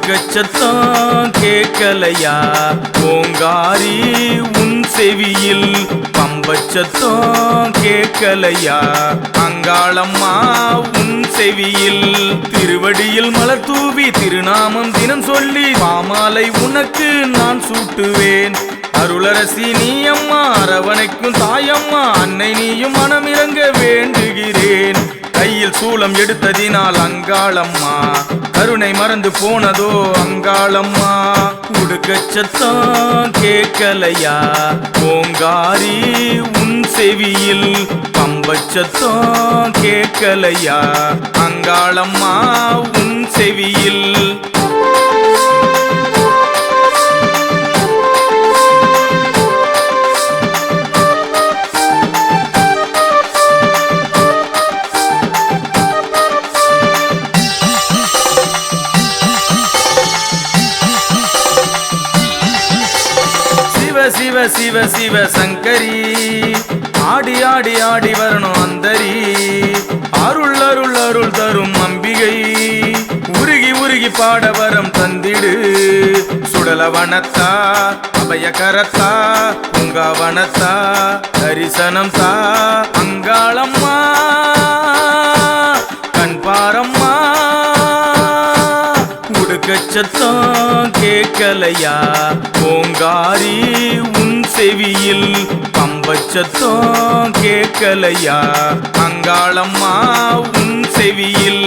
சத்தம் கேட்கலையா ஓங்காரி உன் செவியில் பம்பச்சத்தம் கேட்கலையா அங்காளம்மா உன் செவியில் திருவடியில் மலர் தூவி திருநாமம் தினம் சொல்லி பாமாலை உனக்கு நான் சூட்டுவேன் அருளரசி நீ அம்மா அரவணைக்கும் தாயம்மா அன்னை நீயும் மனமிறங்க வேண்டுகிறேன் கையில் சூலம் எடுத்ததினால் அங்காளம்மா கருணை மறந்து போனதோ அங்காளம்மா உடுக்கச்சத்தம் கேட்கலையா ஓங்காரி உன் செவியில் பம்பச்சத்தம் கேட்கலையா அங்காளம்மா உன் செவியில் சிவ சிவ சிவ சங்கரி ஆடி ஆடி ஆடி வரணும் அந்தரி அருள் அருள் அருள் தரும் அம்பிகை உருகி உருகி பாட வரம் தந்திடு சுடலவனத்தா அபயகரத்தா பூங்காவனத்தா தரிசனம் தா அங்காளம்மா கண்பாரம்மா உடுக்கச்சத்தம் கேட்கலையா ஓங்காரி உன் செவியில் பம்பச்சத்தம் கேட்கலையா அங்காளம்மா உன் செவியில்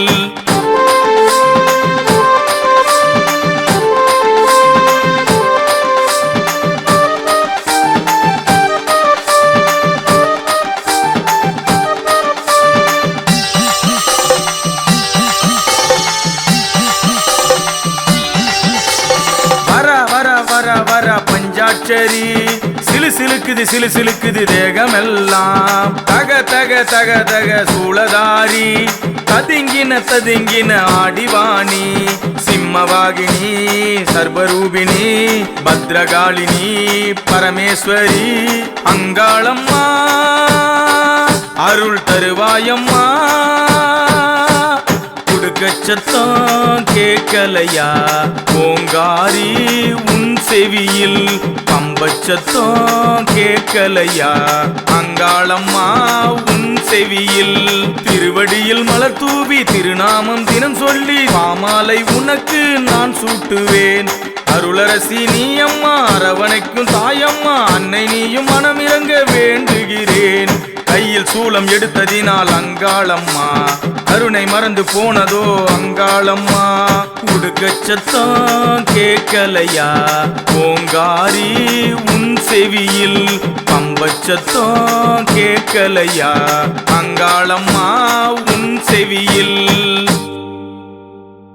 பஞ்சாட்சரி சிலு சிலுக்குது தேகமெல்லாம் தக தக தக தக சூளதாரி ததிங்கின ஆடிவாணி சிம்மவாகினி சர்வரூபிணி பத்ரகாளினி பரமேஸ்வரி அங்காளம்மா அருள் தருவாயம்மா உடுக்கச்சத்தம் கேட்கலையா ஓங்காரி உன் செவியில் பம்பச்சத்தம் கேட்கலையா அங்காளம்மா உன் செவியில் திருவடியில் மலர் தூவி திருநாமம் தினம் சொல்லி பாமாலை உனக்கு நான் சூட்டுவேன் அருளரசி நீ அம்மா அரவணைக்கும் தாயம்மா அன்னை நீயும் மனமிறங்க வேண்டுகிறேன் கையில் சூலம் எடுத்ததினால் அங்காளம்மா கருணை மறந்து போனதோ அங்காளம்மா உடுக்கச்சத்தம் கேட்கலையா ஓங்காரி உன் செவியில் பம்பச்சத்தம் கேட்கலையா அங்காளம்மா உன் செவியில்